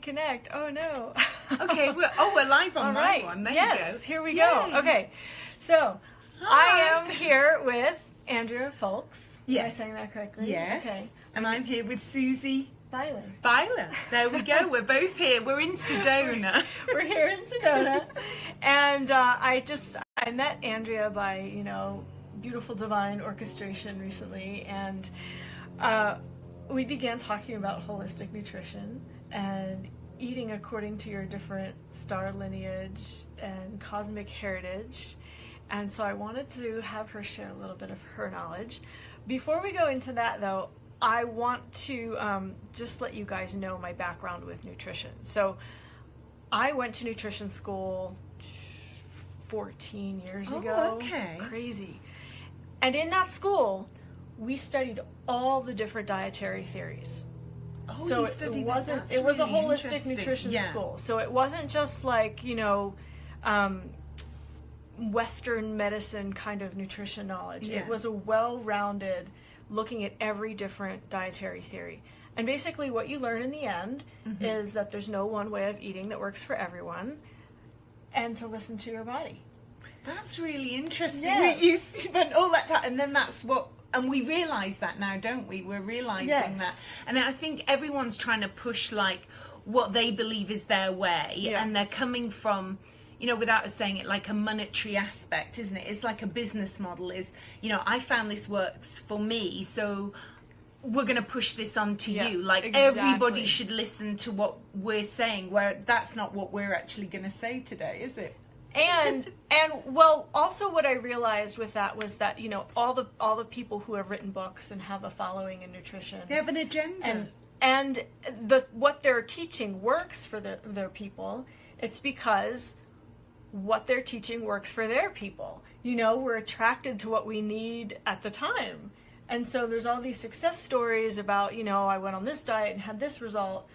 Connect. Oh no. Okay, we're live on my one. There you go. Here we go. Okay, so I am here with Andrea Foulkes. Yes. Am I saying that correctly? Yes. Okay. And I'm here with Susie Beiler. There we go. We're both here. We're in Sedona. We're here in Sedona, and I met Andrea by beautiful divine orchestration recently, and we began talking about holistic nutrition and eating according to your different star lineage and cosmic heritage. And so I wanted to have her share a little bit of her knowledge. Before we go into that, though, I want to just let you guys know my background with nutrition. So I went to nutrition school 14 years ago. Okay. Crazy. And in that school, we studied all the different dietary theories. Oh, so you studied it wasn't. That's it was really a holistic nutrition yeah. school. So it wasn't just like Western medicine kind of nutrition knowledge. Yeah. It was a well-rounded, looking at every different dietary theory. And basically, what you learn in the end is that there's no one way of eating that works for everyone, and to listen to your body. That's really interesting. Yes. That you spent all that time, and then that's what. And we realise that now, don't we? We're realising that. And I think everyone's trying to push, like, what they believe is their way. Yeah. And they're coming from, without us saying it, like a monetary aspect, isn't it? It's like a business model is, I found this works for me, so we're going to push this on to you. Like, exactly. Everybody should listen to what we're saying, where that's not what we're actually going to say today, is it? And well, also what I realized with that was that all the people who have written books and have a following in nutrition, They have an agenda, and what they're teaching works for their people. It's because what they're teaching works for their people. We're attracted to what we need at the time, and so there's all these success stories about I went on this diet and had this result.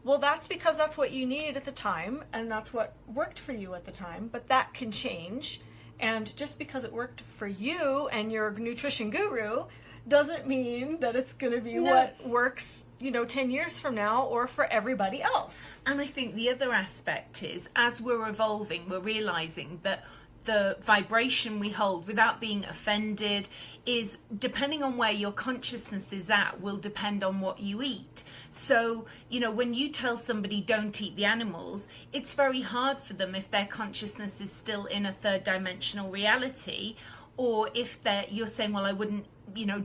Well, that's because that's what you needed at the time, and that's what worked for you at the time, but that can change. And just because it worked for you and your nutrition guru doesn't mean that it's going to be what works, 10 years from now or for everybody else. And I think the other aspect is, as we're evolving, we're realising that the vibration we hold, without being offended, is depending on where your consciousness is at, will depend on what you eat. So, when you tell somebody don't eat the animals, it's very hard for them if their consciousness is still in a third dimensional reality, or if you're saying, well, I wouldn't,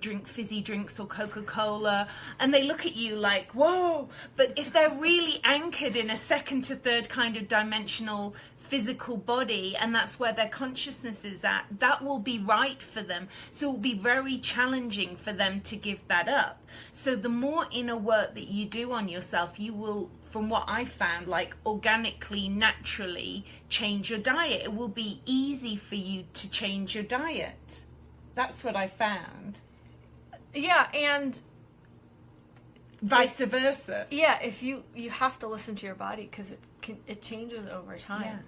drink fizzy drinks or Coca-Cola, and they look at you like, whoa. But if they're really anchored in a second to third kind of dimensional physical body, and that's where their consciousness is at, that will be right for them. So it will be very challenging for them to give that up. So the more inner work that you do on yourself, you will, from what I found, like organically, naturally change your diet. It will be easy for you to change your diet. That's what I found. Yeah, and vice versa. Yeah, if you have to listen to your body, because it changes over time. Yeah.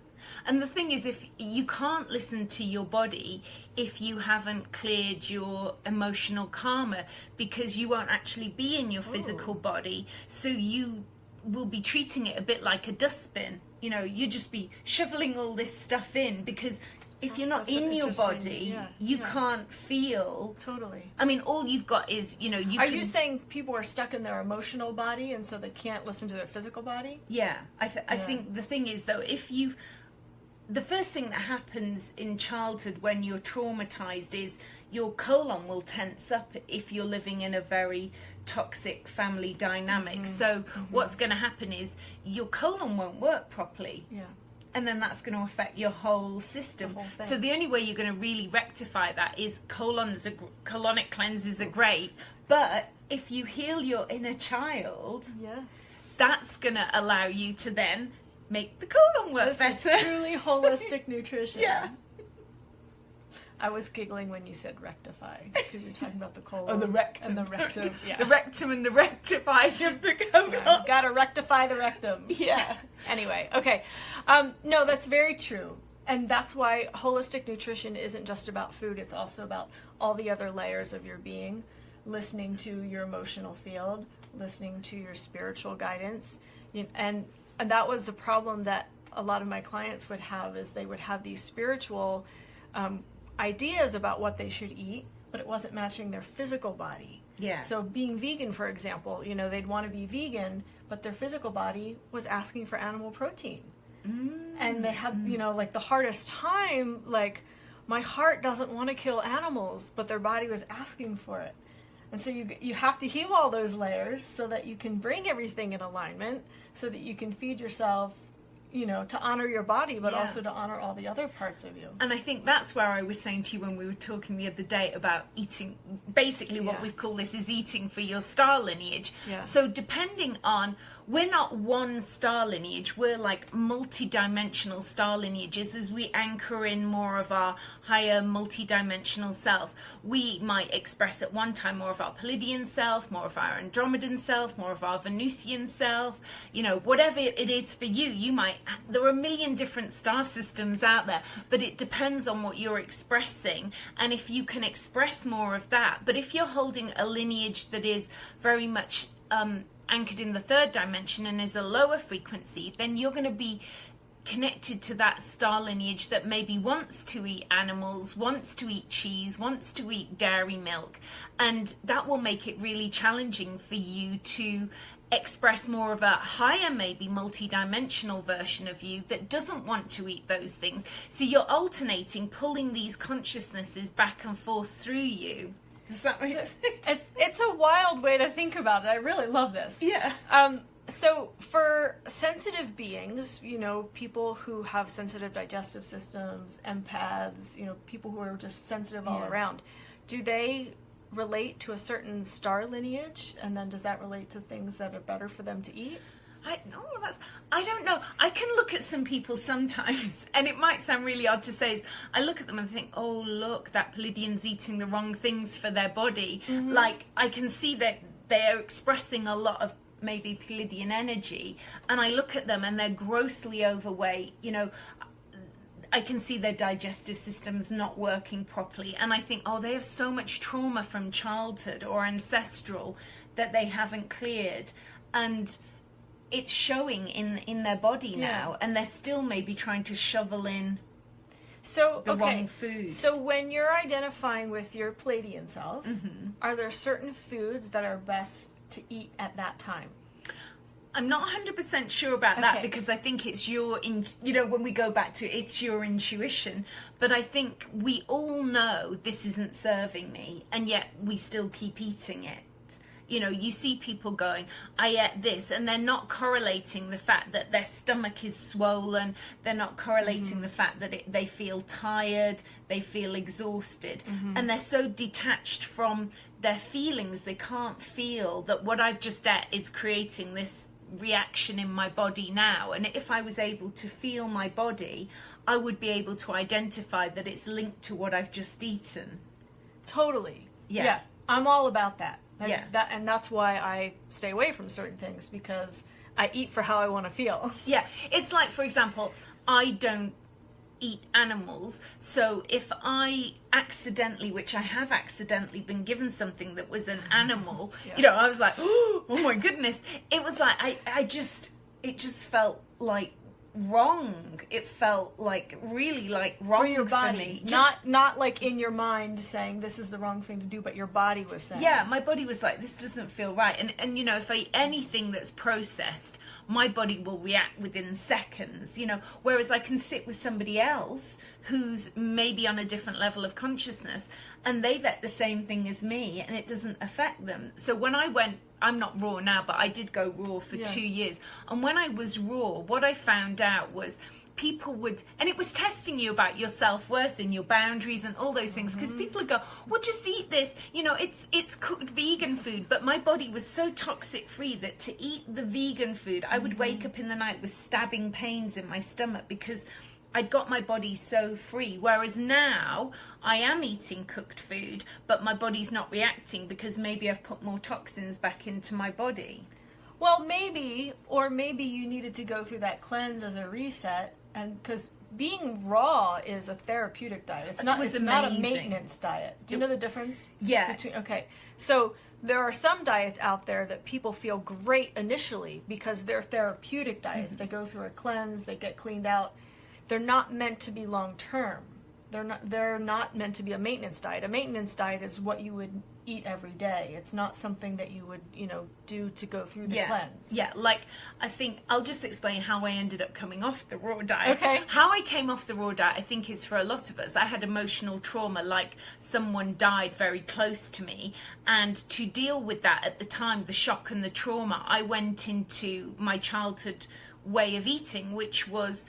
And the thing is, if you can't listen to your body if you haven't cleared your emotional karma, because you won't actually be in your physical body, so you will be treating it a bit like a dustbin. You just be shoveling all this stuff in, because if you're not in your body, you can't feel. Totally. I mean, all you've got is, Are you saying people are stuck in their emotional body and so they can't listen to their physical body? Yeah. I think the thing is, though, the first thing that happens in childhood when you're traumatized is your colon will tense up if you're living in a very toxic family dynamic. So what's going to happen is your colon won't work properly. Yeah. And then that's going to affect your whole system. So the only way you're going to really rectify that is colonic cleanses are great. But if you heal your inner child, that's going to allow you to then make the colon work better. This is truly holistic nutrition. Yeah. I was giggling when you said rectify, because you're talking about the colon. Oh, the rectum. And the rectum, yeah. The rectum and the rectifying of the colon. Yeah, you've got to rectify the rectum. Yeah. Anyway, okay. No, that's very true. And that's why holistic nutrition isn't just about food. It's also about all the other layers of your being, listening to your emotional field, listening to your spiritual guidance, And that was a problem that a lot of my clients would have, is they would have these spiritual ideas about what they should eat, but it wasn't matching their physical body. Yeah. So being vegan, for example, they'd want to be vegan, but their physical body was asking for animal protein. And they had, like the hardest time, like, my heart doesn't want to kill animals, but their body was asking for it. And so you have to heal all those layers so that you can bring everything in alignment, so that you can feed yourself, to honor your body, but also to honor all the other parts of you. And I think that's where I was saying to you when we were talking the other day about eating, basically what we call this is eating for your star lineage. Yeah. So depending on, we're not one star lineage, we're like multi-dimensional star lineages. As we anchor in more of our higher multi-dimensional self, we might express at one time more of our Plaedian self, more of our Andromedan self, more of our Venusian self, whatever it is for you. There are a million different star systems out there, but it depends on what you're expressing and if you can express more of that. But if you're holding a lineage that is very much anchored in the third dimension and is a lower frequency, then you're going to be connected to that star lineage that maybe wants to eat animals, wants to eat cheese, wants to eat dairy milk, and that will make it really challenging for you to express more of a higher, maybe multi-dimensional version of you that doesn't want to eat those things. So you're alternating, pulling these consciousnesses back and forth through you. Does that make sense? It's a wild way to think about it. I really love this. Yeah. So for sensitive beings, people who have sensitive digestive systems, empaths, people who are just sensitive all around, do they relate to a certain star lineage? And then does that relate to things that are better for them to eat? I don't know. I can look at some people sometimes, and it might sound really odd to say, is I look at them and think, oh, look, that Plaedian's eating the wrong things for their body. Mm-hmm. Like, I can see that they're expressing a lot of maybe Plaedian energy, and I look at them and they're grossly overweight. I can see their digestive system's not working properly, and I think, oh, they have so much trauma from childhood or ancestral that they haven't cleared, and it's showing in their body now, and they're still maybe trying to shovel in the wrong food. So when you're identifying with your Plaedian self, are there certain foods that are best to eat at that time? I'm not 100% sure about that, because I think it's when we go back to it's your intuition, but I think we all know this isn't serving me, and yet we still keep eating it. You see people going, I ate this, and they're not correlating the fact that their stomach is swollen. They're not correlating the fact that they feel tired, they feel exhausted, and they're so detached from their feelings, they can't feel that what I've just ate is creating this reaction in my body now. And if I was able to feel my body, I would be able to identify that it's linked to what I've just eaten. Totally. Yeah. I'm all about that. And that's why I stay away from certain things, because I eat for how I want to feel. Yeah. It's like, for example, I don't eat animals, so if I accidentally, which I have accidentally been given something that was an animal, I was like, oh my goodness. It was like, it just felt like wrong. It felt like really like wrong for your body. For me. Not like in your mind saying this is the wrong thing to do, but your body was saying. Yeah, my body was like, this doesn't feel right. And if I eat anything that's processed, my body will react within seconds, whereas I can sit with somebody else who's maybe on a different level of consciousness, and they've ate the same thing as me, and it doesn't affect them. So when I went, I'm not raw now, but I did go raw for 2 years. And when I was raw, what I found out was people would, and it was testing you about your self-worth and your boundaries and all those things, because people would go, well, just eat this, it's cooked vegan food. But my body was so toxic free that to eat the vegan food, I would wake up in the night with stabbing pains in my stomach, because I'd got my body so free. Whereas now I am eating cooked food, but my body's not reacting because maybe I've put more toxins back into my body. Well, maybe you needed to go through that cleanse as a reset, And because being raw is a therapeutic diet. It's not a maintenance diet. Do you know the difference? Yeah. Okay. So there are some diets out there that people feel great initially because they're therapeutic diets. They go through a cleanse, they get cleaned out. They're not meant to be long term. They're not meant to be a maintenance diet. A maintenance diet is what you would eat every day. It's not something that you would, do to go through the cleanse. Yeah, like, I think I'll just explain how I ended up coming off the raw diet. Okay. How I came off the raw diet, I think, is for a lot of us. I had emotional trauma, like someone died very close to me, and to deal with that at the time, the shock and the trauma, I went into my childhood way of eating, which was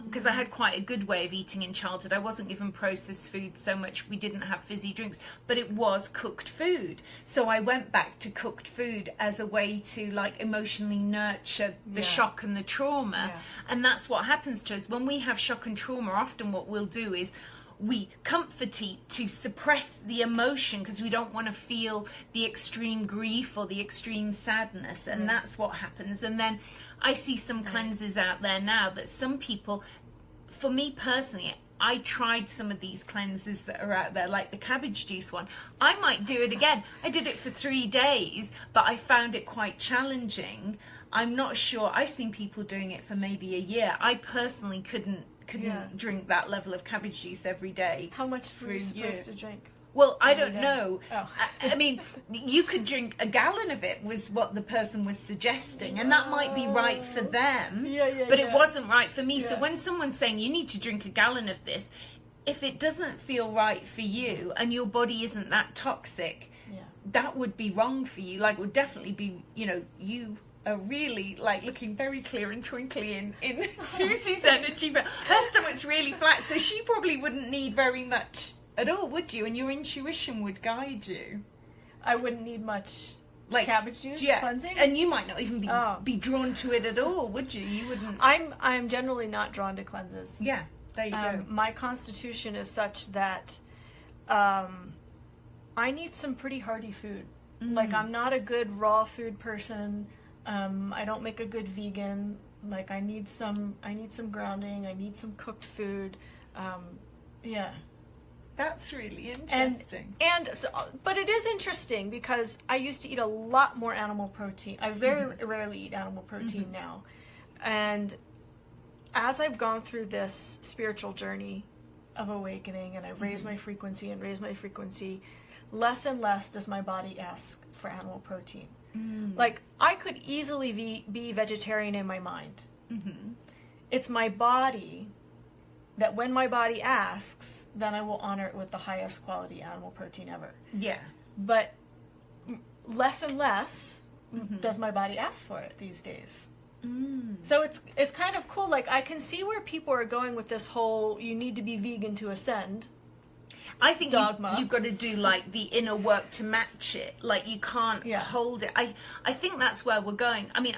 because I had quite a good way of eating in childhood. I wasn't given processed food so much. We didn't have fizzy drinks, but it was cooked food. So I went back to cooked food as a way to like emotionally nurture the shock and the trauma. Yeah. And that's what happens to us when we have shock and trauma. Often what we'll do is we comfort eat to suppress the emotion because we don't want to feel the extreme grief or the extreme sadness, and that's what happens. And then I see some cleanses out there now that some people, for me personally, I tried some of these cleanses that are out there, like the cabbage juice one. I might do it again. I did it for 3 days, but I found it quite challenging. I'm not sure. I've seen people doing it for maybe a year. I personally couldn't drink that level of cabbage juice every day. How much were you supposed to drink? Well, I don't know. Oh. I mean, you could drink a gallon of it was what the person was suggesting, and that might be right for them, but it wasn't right for me. So when someone's saying you need to drink a gallon of this, if it doesn't feel right for you and your body isn't that toxic, that would be wrong for you. Like, it would definitely be, you are really like looking very clear and twinkly in Susie's energy, but her stomach's really flat, so she probably wouldn't need very much at all, would you? And your intuition would guide you. I wouldn't need much like cabbage juice cleansing, and you might not even be drawn to it at all, would you? You wouldn't. I'm generally not drawn to cleanses. Yeah, there you go. My constitution is such that I need some pretty hearty food. Like, I'm not a good raw food person. I don't make a good vegan. Like, I need some grounding. I need some cooked food. That's really interesting. And so, but it is interesting because I used to eat a lot more animal protein. I very rarely eat animal protein now. And as I've gone through this spiritual journey of awakening, and I've raised my frequency, less and less does my body ask for animal protein. Like, I could easily be vegetarian in my mind. It's my body that when my body asks, then I will honor it with the highest quality animal protein ever. Yeah. But less and less does my body ask for it these days. So it's kind of cool. Like, I can see where people are going with this whole you need to be vegan to ascend. I think you've got to do like the inner work to match it. Like, you can't hold it. I think that's where we're going. I mean,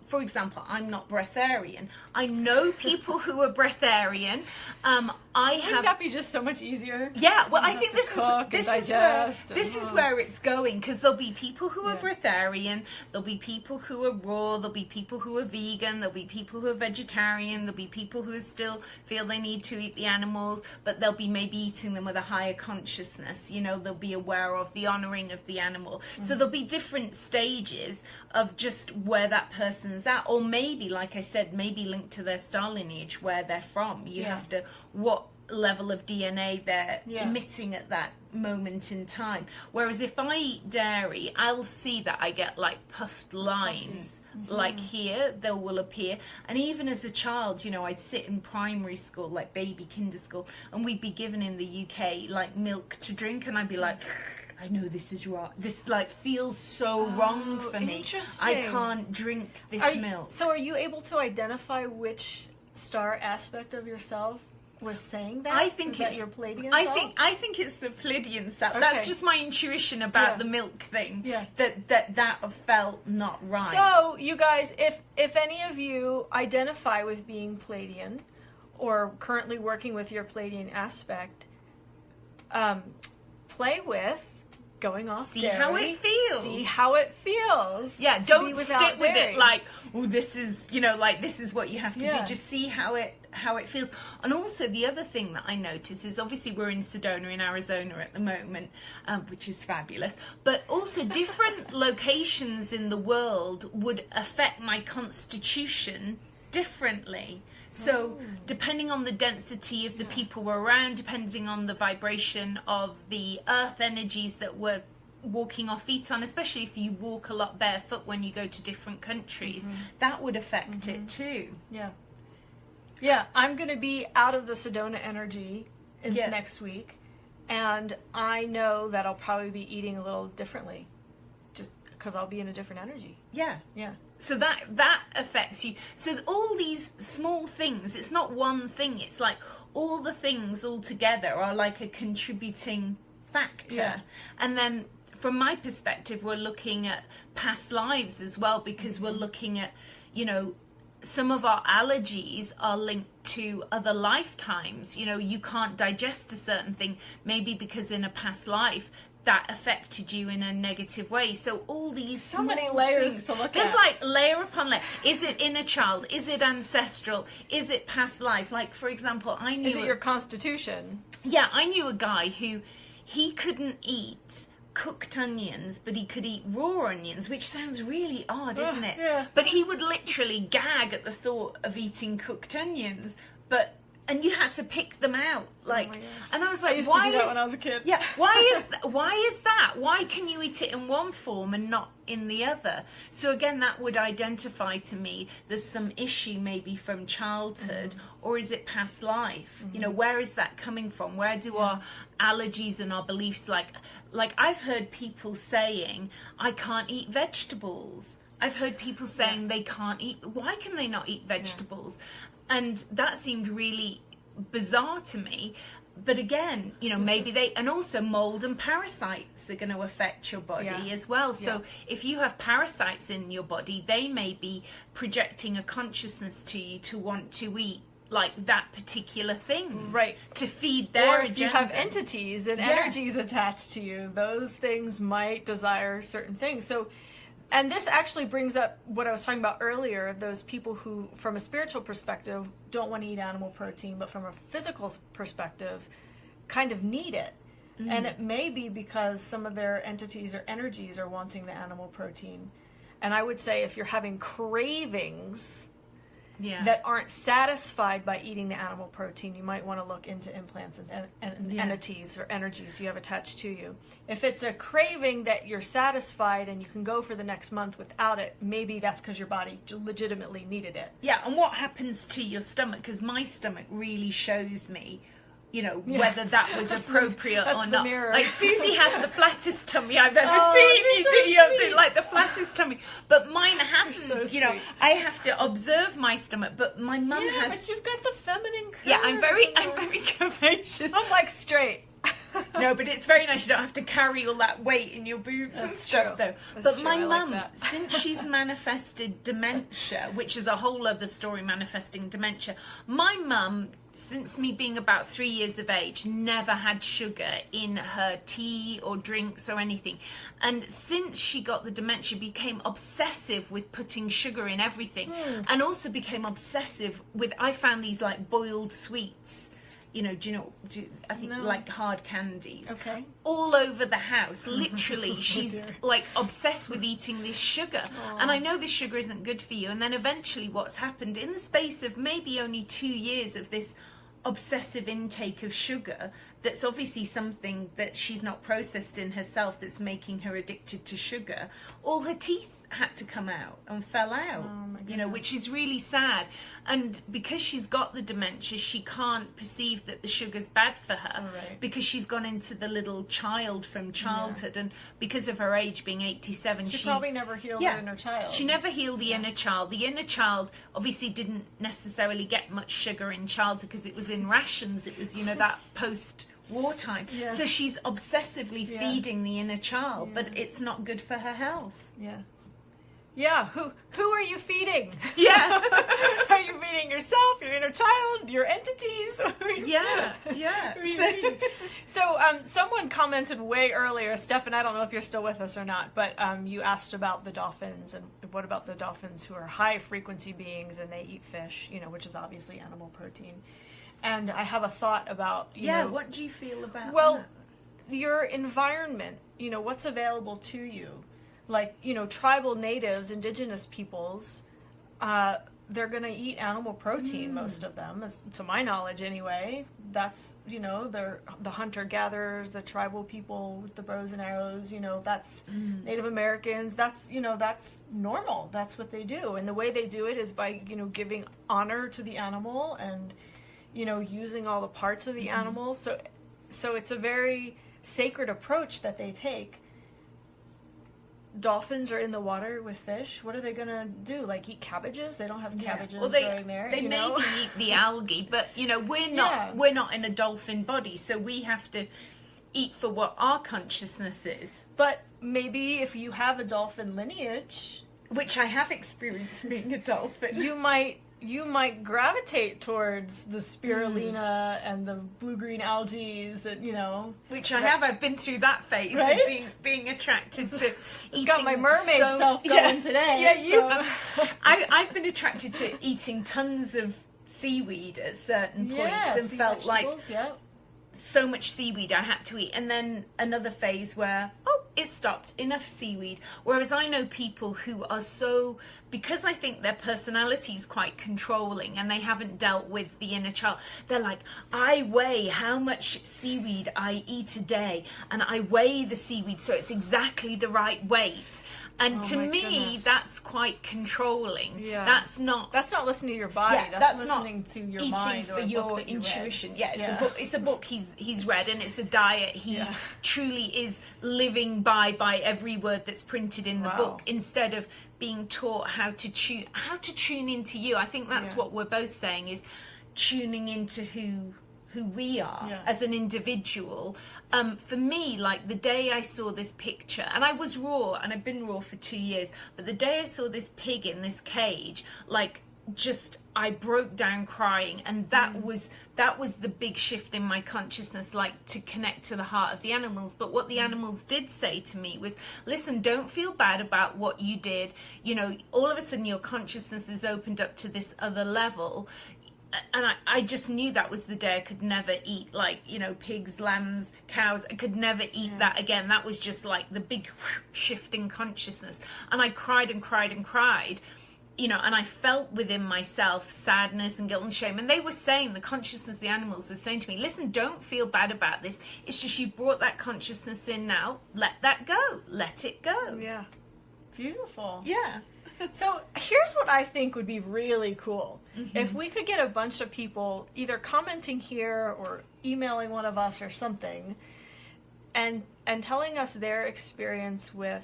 for example, I'm not breatharian. I know people who are breatharian. Wouldn't that be just so much easier? Yeah, well, I think this is where it's going, because there'll be people who are breatharian, there'll be people who are raw, there'll be people who are vegan, there'll be people who are vegetarian, there'll be people who still feel they need to eat the animals, but they'll be maybe eating them with a higher consciousness. They'll be aware of the honoring of the animal. So there'll be different stages of just where that person's at, or maybe, like I said, maybe linked to their star lineage, where they're from. You have to, what level of DNA they're emitting at that moment in time. Whereas if I eat dairy, I'll see that I get like puffed lines. Like here, they will appear. And even as a child, I'd sit in primary school, like baby kinder school, and we'd be given in the UK like milk to drink, and I'd be like, I know this is wrong. This like feels so wrong for me. I can't drink this milk. So are you able to identify which star aspect of yourself was saying that? I think it's your Plaedian I self? I think it's the Plaedian self. Okay. That's just my intuition about the milk thing. Yeah. That felt not right. So, you guys, if any of you identify with being Plaedian, or currently working with your Plaedian aspect, play with going off See dairy. how it feels. See how it feels. Yeah, don't stick with dairy. it like, oh, this is, like this is what you have to Yeah. do. Just see how it feels. And also the other thing that I notice is obviously we're in Sedona in Arizona at the moment, which is fabulous. But also different locations in the world would affect my constitution differently. So depending on the density of the people we're around, depending on the vibration of the earth energies that we're walking our feet on, especially if you walk a lot barefoot when you go to different countries, that would affect it too. Yeah, I'm going to be out of the Sedona energy next week, and I know that I'll probably be eating a little differently, just because I'll be in a different energy. Yeah. Yeah. So that affects you. So all these small things, it's not one thing, it's like all the things all together are like a contributing factor. Yeah. And then from my perspective, we're looking at past lives as well, because we're looking at, some of our allergies are linked to other lifetimes. You can't digest a certain thing, maybe because in a past life that affected you in a negative way. So all these so many layers things, to look there's at. like layer upon layer. Is it inner child? Is it ancestral? Is it past life? Like, for example, I knew... Is it your constitution? Yeah, I knew a guy who, he couldn't eat cooked onions, but he could eat raw onions, which sounds really odd, isn't it? Yeah. But he would literally gag at the thought of eating cooked onions, and you had to pick them out, like, and I was like, I used why to do that is, when I was a kid. yeah, why is that? Why can you eat it in one form and not in the other? So again, that would identify to me there's some issue maybe from childhood, or is it past life? Where is that coming from? Where do our allergies and our beliefs, like I've heard people saying, I can't eat vegetables. I've heard people saying they can't eat, why can they not eat vegetables? And that seemed really bizarre to me. But again, maybe and also mold and parasites are going to affect your body as well. So if you have parasites in your body, they may be projecting a consciousness to you to want to eat like that particular thing, right, to feed their agenda. If you have entities and energies attached to you, those things might desire certain things. So, and this actually brings up what I was talking about earlier, those people who, from a spiritual perspective, don't want to eat animal protein, but from a physical perspective, kind of need it. And it may be because some of their entities or energies are wanting the animal protein. And I would say if you're having cravings that aren't satisfied by eating the animal protein, you might want to look into implants and entities or energies you have attached to you. If it's a craving that you're satisfied and you can go for the next month without it, maybe that's because your body legitimately needed it. Yeah, and what happens to your stomach? Because my stomach really shows me, whether that was appropriate that's or the not. mirror. Like Susie has the flattest tummy I've ever Oh, seen. you're You so do, you have sweet. like the flattest tummy, but mine hasn't. so I sweet. have to observe my stomach. But my mum Yeah, has. but you've got the feminine curves. Yeah, I'm very curvaceous. I'm like straight. No, but it's very nice. You don't have to carry all that weight in your boobs and That's stuff, true. though. That's But true. my I like mum, that. since she's manifested dementia, which is a whole other story, manifesting dementia, my mum, since me being about 3 years of age, never had sugar in her tea or drinks or anything. And since she got the dementia, became obsessive with putting sugar in everything. And also became obsessive with, I found these like boiled sweets. I think like hard candies. Okay. All over the house. Literally, she's like obsessed with eating this sugar. And I know this sugar isn't good for you. And then eventually what's happened in the space of maybe only 2 years of this obsessive intake of sugar, that's obviously something that she's not processed in herself that's making her addicted to sugar, all her teeth had to come out and fell out, which is really sad. And because she's got the dementia, she can't perceive that the sugar's bad for her, because she's gone into the little child from childhood, and because of her age being 87, she probably never healed the inner child. She never healed the inner child. The inner child obviously didn't necessarily get much sugar in childhood because it was in rations. It was, that post-wartime. Yeah. So she's obsessively feeding the inner child, but it's not good for her health. Yeah. Yeah, who are you feeding? Yeah. Are you feeding yourself, your inner child, You're entities. Yeah. So someone commented way earlier, Stefan, I don't know if you're still with us or not, but you asked about the dolphins, and what about the dolphins who are high frequency beings and they eat fish, which is obviously animal protein. And I have a thought about, what do you feel about that? Your environment, what's available to you. Like, tribal natives, indigenous peoples, they're going to eat animal protein, most of them, to my knowledge anyway. That's, they're the hunter-gatherers, the tribal people with the bows and arrows, that's Native Americans. That's, that's normal. That's what they do. And the way they do it is by, giving honor to the animal and, using all the parts of the animal. So it's a very sacred approach that they take. Dolphins are in the water with fish. What are they going to do? Like eat cabbages? They don't have cabbages growing there. They maybe eat the algae, but we're not in a dolphin body, so we have to eat for what our consciousness is. But maybe if you have a dolphin lineage, which I have experienced being a dolphin, you might gravitate towards the spirulina and the blue-green algae, and which I have. I've been through that phase of being attracted to eating. Got my mermaid self going today. Yeah, I've been attracted to eating tons of seaweed at certain points and felt like so much seaweed I had to eat, and then another phase where it stopped, enough seaweed. Whereas I know people who are so, because I think their personality is quite controlling and they haven't dealt with the inner child, they're like, I weigh how much seaweed I eat a day, and I weigh the seaweed so it's exactly the right weight. And to me, that's quite controlling. Yeah. That's not listening to your body. Yeah, that's listening to your eating mind for your intuition. Yeah, it's a book he's read, and it's a diet he truly is living by every word that's printed in the book, instead of being taught how to tune into you. I think that's what we're both saying, is tuning into who we are as an individual. For me, like the day I saw this picture, and I was raw, and I've been raw for 2 years, but the day I saw this pig in this cage, like I broke down crying, and that was the big shift in my consciousness, like to connect to the heart of the animals. But what the animals did say to me was, listen, don't feel bad about what you did. All of a sudden your consciousness is opened up to this other level. And I just knew that was the day I could never eat, pigs, lambs, cows. I could never eat that again. That was just like the big shift in consciousness. And I cried and cried and cried, and I felt within myself sadness and guilt and shame. And they were saying, the consciousness of the animals was saying to me, listen, don't feel bad about this. It's just you brought that consciousness in now. Let that go. Let it go. Yeah. Beautiful. Yeah. So here's what I think would be really cool. If we could get a bunch of people either commenting here or emailing one of us or something, and telling us their experience with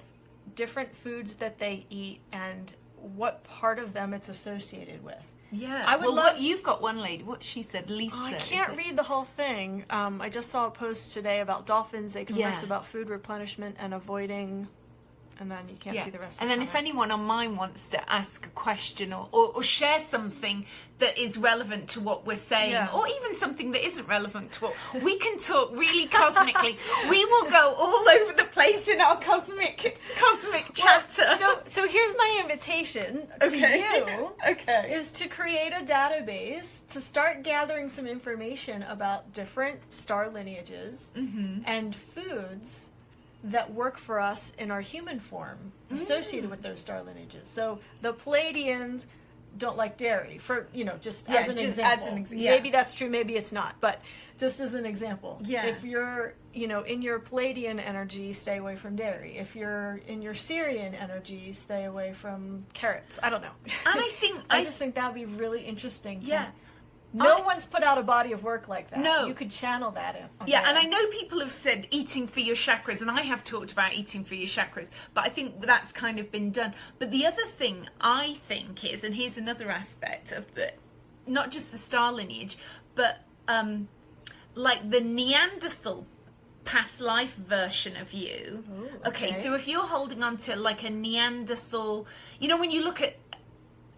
different foods that they eat and what part of them it's associated with. Yeah. I would love... You've got one lady, what she said, Lisa. I can't read the whole thing. I just saw a post today about dolphins. They converse about food replenishment and avoiding... And then you can't see the rest of it. And then if anyone on mine wants to ask a question or share something that is relevant to what we're saying, or even something that isn't relevant to what... We can talk really cosmically. We will go all over the place in our cosmic chatter. So here's my invitation to you. Is to create a database to start gathering some information about different star lineages and foods that work for us in our human form associated with those star lineages. So the Plaedians don't like dairy, for as an example. Maybe that's true, maybe it's not, but just as an example. If you're in your Plaedian energy, stay away from dairy. If you're in your Syrian energy, stay away from carrots. I don't know. And I just think that would be really interesting. No one's put out a body of work like that. No. You could channel that in. And I know people have said eating for your chakras, and I have talked about eating for your chakras, but I think that's kind of been done. But the other thing I think is, and here's another aspect of not just the star lineage, but like the Neanderthal past life version of you. Ooh, okay, so if you're holding on to like a Neanderthal, when you look at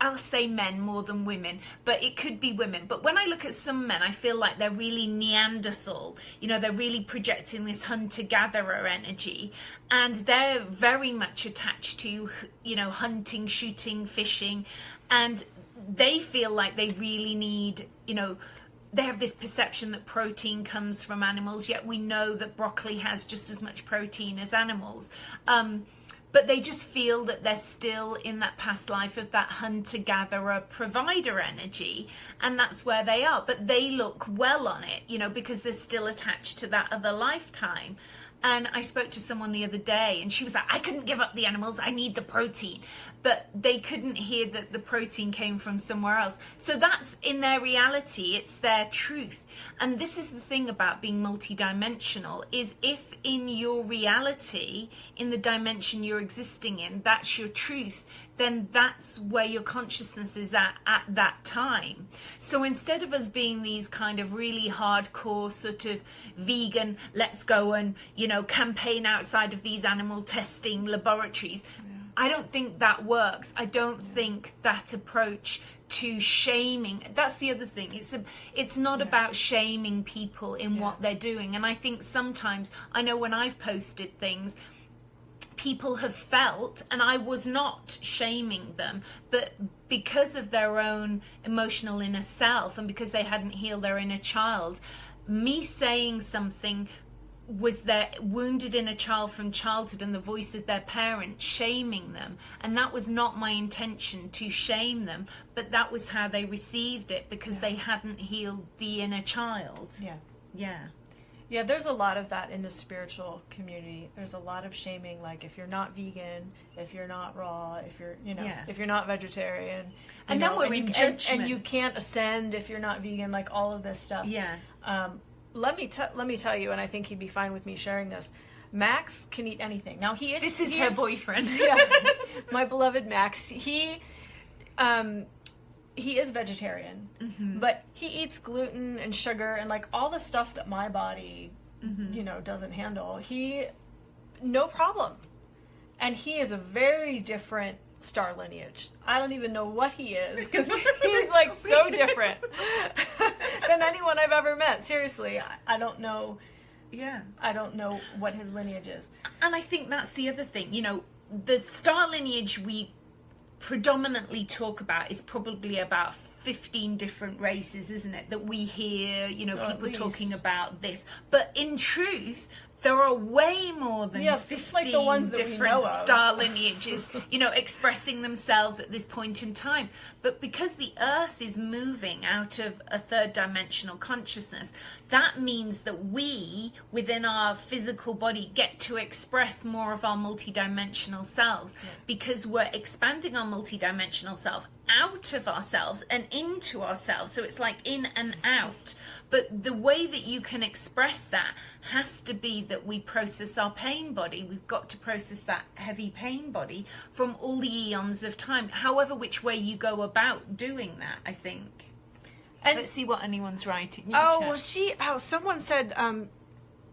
I'll say men more than women, but it could be women. But when I look at some men, I feel like they're really Neanderthal. You know, they're really projecting this hunter-gatherer energy, and they're very much attached to, you know, hunting, shooting, fishing, and they feel like they really need, you know, they have this perception that protein comes from animals, yet we know that broccoli has just as much protein as animals. But they just feel that they're still in that past life of that hunter-gatherer provider energy, and that's where they are. But they look well on it, you know, because they're still attached to that other lifetime. And I spoke to someone the other day, and she was like, I couldn't give up the animals, I need the protein. But they couldn't hear that the protein came from somewhere else. So that's in their reality, it's their truth. And this is the thing about being multidimensional, is if in your reality, in the dimension you're existing in, that's your truth, then that's where your consciousness is at that time. So instead of us being these kind of really hardcore sort of vegan, let's go and, you know, campaign outside of these animal testing laboratories, I don't think that works. I don't think that approach to shaming, that's the other thing, it's not about shaming people in what they're doing. And I think sometimes, I know when I've posted things, people have felt, and I was not shaming them, but because of their own emotional inner self and because they hadn't healed their inner child, me saying something was their wounded inner child from childhood and the voice of their parent shaming them. And that was not my intention to shame them, but that was how they received it, because they hadn't healed the inner child. Yeah, there's a lot of that in the spiritual community. There's a lot of shaming, like if you're not vegan, if you're not raw, if you're, you know, if you're not vegetarian. And then we're in judgment. And you can't ascend if you're not vegan, like all of this stuff. Let me tell you, and I think he'd be fine with me sharing this. Max can eat anything. Now he is. This is her boyfriend. My beloved Max. He is vegetarian, but he eats gluten and sugar and like all the stuff that my body, you know, doesn't handle. No problem, and he is a very different star lineage. I don't even know what he is, because he's like so different than anyone I've ever met. Seriously, I don't know. I don't know what his lineage is. And I think that's the other thing. You know, the star lineage we predominantly talk about is probably about 15 different races, isn't it? That we hear, you know, people talking about this. But in truth, there are way more than 15 like the ones that different star lineages, you know, expressing themselves at this point in time. But because the earth is moving out of a third dimensional consciousness, that means that we, within our physical body, get to express more of our multidimensional selves, because we're expanding our multidimensional self out of ourselves and into ourselves. So it's like in and out. But the way that you can express that has to be that we process our pain body. We've got to process that heavy pain body from all the eons of time, however which way you go about doing that, I think. And let's see what anyone's writing. Someone said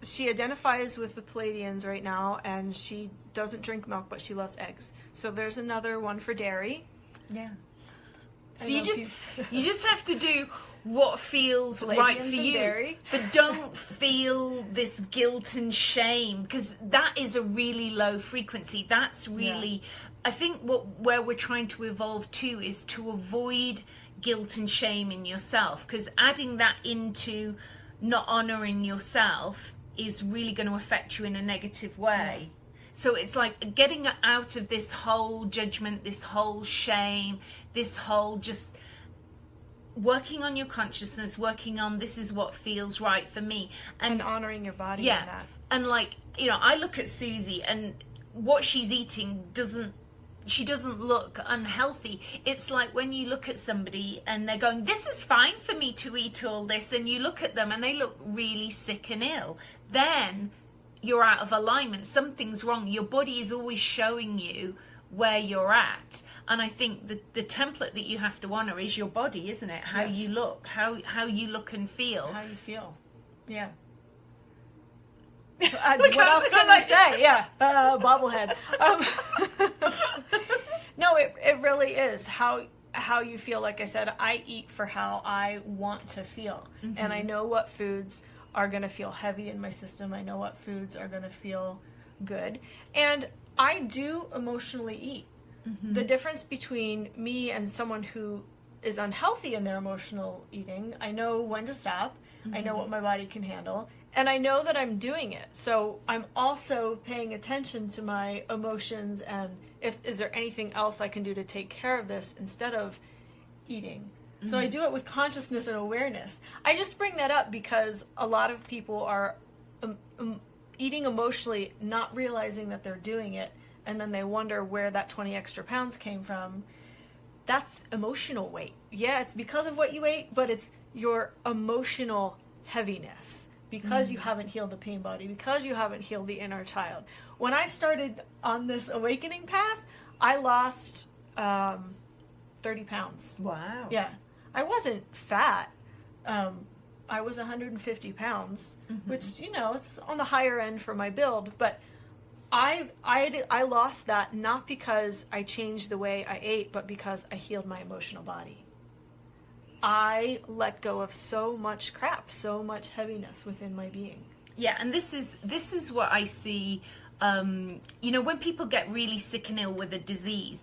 she identifies with the Plaedians right now, and she doesn't drink milk, but she loves eggs. So there's another one for dairy. So you just have to do what feels right for you, dairy. But don't feel this guilt and shame, because that is a really low frequency. That's really, I think where we're trying to evolve to is to avoid guilt and shame in yourself, because adding that into not honoring yourself is really going to affect you in a negative way. So it's like getting out of this whole judgment, this whole shame, this whole just working on your consciousness, working on this is what feels right for me. And honoring your body in that. And like, you know, I look at Susie and what she's eating she doesn't look unhealthy. It's like when you look at somebody and they're going, this is fine for me to eat all this, and you look at them and they look really sick and ill, then you're out of alignment. Something's wrong. Your body is always showing you where you're at. And I think the template that you have to honor is your body, isn't it? How you look, how you look and feel. How you feel. Yeah. What else can I say? Yeah, bobblehead. No, it really is how how you feel. Like I said, I eat for how I want to feel. And I know what foods are going to feel heavy in my system. I know what foods are going to feel good. And I do emotionally eat. The difference between me and someone who is unhealthy in their emotional eating, I know when to stop. I know what my body can handle. And I know that I'm doing it. So I'm also paying attention to my emotions and is there anything else I can do to take care of this instead of eating. So I do it with consciousness and awareness. I just bring that up because a lot of people are eating emotionally, not realizing that they're doing it, and then they wonder where that 20 extra pounds came from. That's emotional weight. Yeah, it's because of what you ate, but it's your emotional heaviness because you haven't healed the pain body, because you haven't healed the inner child. When I started on this awakening path, I lost 30 pounds. Wow. Yeah. I wasn't fat. I was 150 pounds, which, you know, it's on the higher end for my build, but I lost that not because I changed the way I ate, but because I healed my emotional body. I let go of so much crap, so much heaviness within my being. Yeah, and this is what I see. You know, when people get really sick and ill with a disease,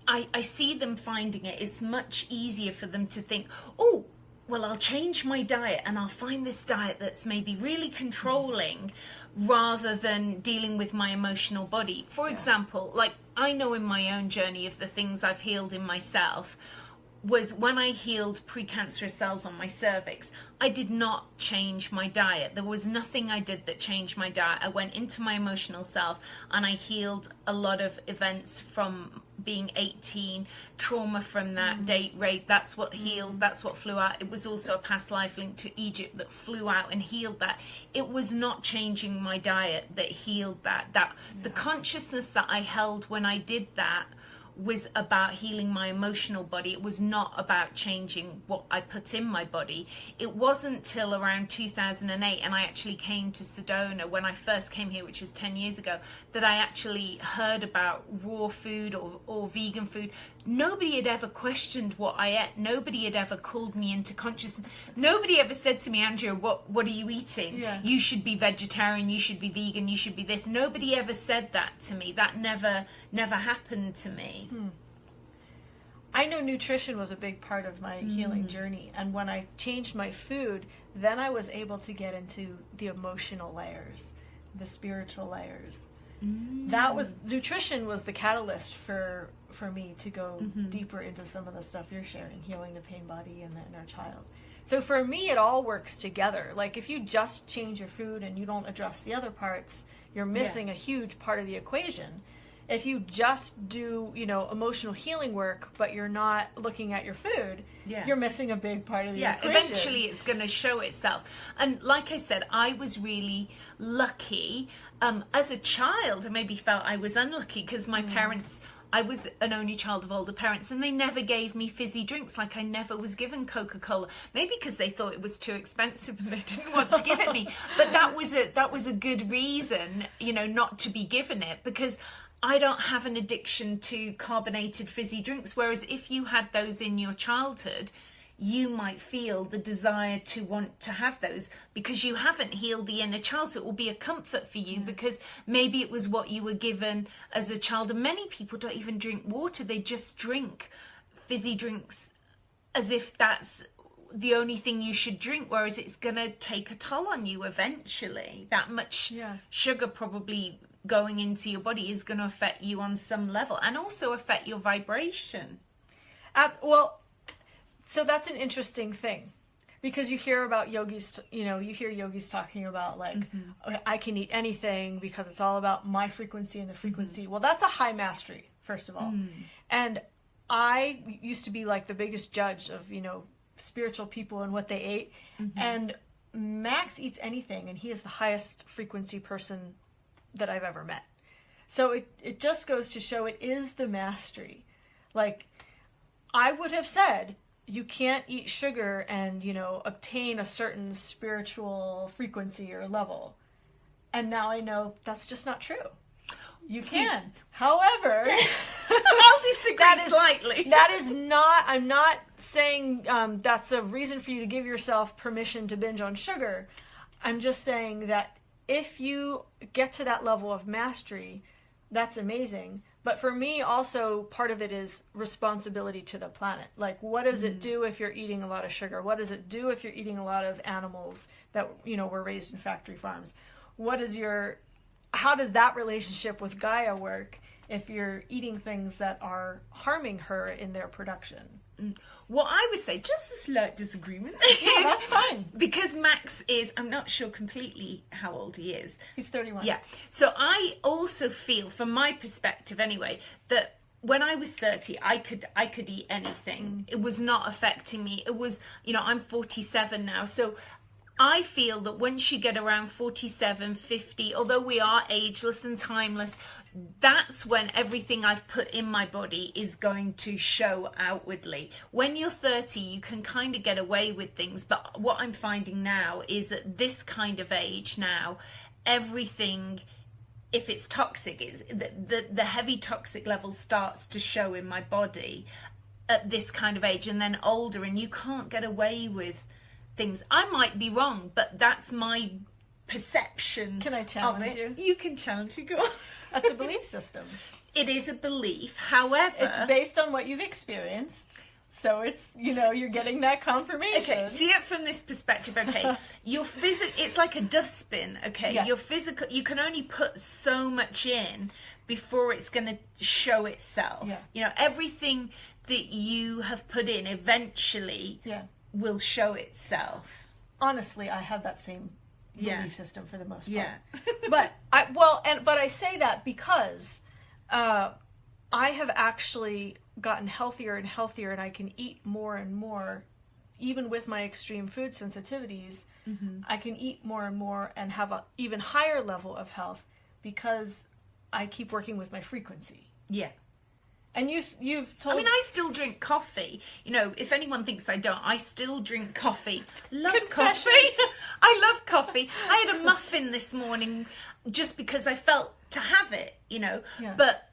I see them finding it's much easier for them to think, oh, well, I'll change my diet and I'll find this diet that's maybe really controlling rather than dealing with my emotional body. For example, like I know in my own journey of the things I've healed in myself was when I healed precancerous cells on my cervix, I did not change my diet. There was nothing I did that changed my diet. I went into my emotional self and I healed a lot of events from being 18, trauma from that, date rape, that's what healed, that's what flew out. It was also a past life linked to Egypt that flew out and healed that. It was not changing my diet that healed that. The consciousness that I held when I did that was about healing my emotional body. It was not about changing what I put in my body. It wasn't till around 2008, and I actually came to Sedona when I first came here, which was 10 years ago, that I actually heard about raw food or vegan food. Nobody had ever questioned what I ate. Nobody had ever called me into consciousness. Nobody ever said to me, Andrea, what are you eating? Yeah. You should be vegetarian, you should be vegan, you should be this. Nobody ever said that to me. That never happened to me. I know nutrition was a big part of my healing journey, and when I changed my food, then I was able to get into the emotional layers, the spiritual layers. Nutrition was the catalyst for me to go deeper into some of the stuff you're sharing, healing the pain body and the inner child. So for me, it all works together. Like if you just change your food and you don't address the other parts, you're missing a huge part of the equation. If you just do, emotional healing work, but you're not looking at your food, you're missing a big part of the equation. Yeah, eventually it's going to show itself. And like I said, I was really lucky. As a child, I maybe felt I was unlucky because my parents, I was an only child of older parents, and they never gave me fizzy drinks. Like I never was given Coca-Cola. Maybe because they thought it was too expensive and they didn't want to give it me. But that was a good reason, not to be given it, because I don't have an addiction to carbonated fizzy drinks, whereas if you had those in your childhood, you might feel the desire to want to have those because you haven't healed the inner child. So it will be a comfort for you because maybe it was what you were given as a child. And many people don't even drink water. They just drink fizzy drinks as if that's the only thing you should drink, whereas it's going to take a toll on you eventually. That much sugar probably going into your body is going to affect you on some level and also affect your vibration. So that's an interesting thing because you hear about yogis, you hear yogis talking about like, I can eat anything because it's all about my frequency and the frequency. Well, that's a high mastery, first of all. And I used to be like the biggest judge of, spiritual people and what they ate. And Max eats anything and he is the highest frequency person that I've ever met. So it just goes to show it is the mastery. Like I would have said, you can't eat sugar and, obtain a certain spiritual frequency or level. And now I know that's just not true. You can. However, I'll disagree slightly. That is not, I'm not saying that's a reason for you to give yourself permission to binge on sugar. I'm just saying that if you get to that level of mastery, that's amazing. But for me, also, part of it is responsibility to the planet. Like, what does it do if you're eating a lot of sugar? What does it do if you're eating a lot of animals that, were raised in factory farms? How does that relationship with Gaia work if you're eating things that are harming her in their production? What I would say, just a slight disagreement. Yeah, that's fine. Because Max is, I'm not sure completely how old he is. He's 31. Yeah. So I also feel, from my perspective anyway, that when I was 30, I could eat anything. It was not affecting me. It was, I'm 47 now. So I feel that once you get around 47, 50, although we are ageless and timeless, that's when everything I've put in my body is going to show outwardly. When you're 30, you can kind of get away with things. But what I'm finding now is at this kind of age now, everything, if it's toxic, the heavy toxic level starts to show in my body at this kind of age, and then older, and you can't get away with things. I might be wrong, but that's my perception. Can I challenge you? You can challenge me. Go on. That's a belief system. It is a belief. However, it's based on what you've experienced. So it's, you're getting that confirmation. Okay, see it from this perspective. Okay, it's like a dustbin. Okay, Yeah. Your physical, you can only put so much in before it's going to show itself. Yeah. Everything that you have put in eventually will show itself. Honestly, I have that same belief system for the most part. Yeah. But I say that because I have actually gotten healthier and healthier, and I can eat more and more, even with my extreme food sensitivities. I can eat more and more and have an even higher level of health because I keep working with my frequency. Yeah. And you've told... I mean, I still drink coffee. If anyone thinks I don't, I still drink coffee. Love coffee. I love coffee. I had a muffin this morning just because I felt to have it, Yeah. But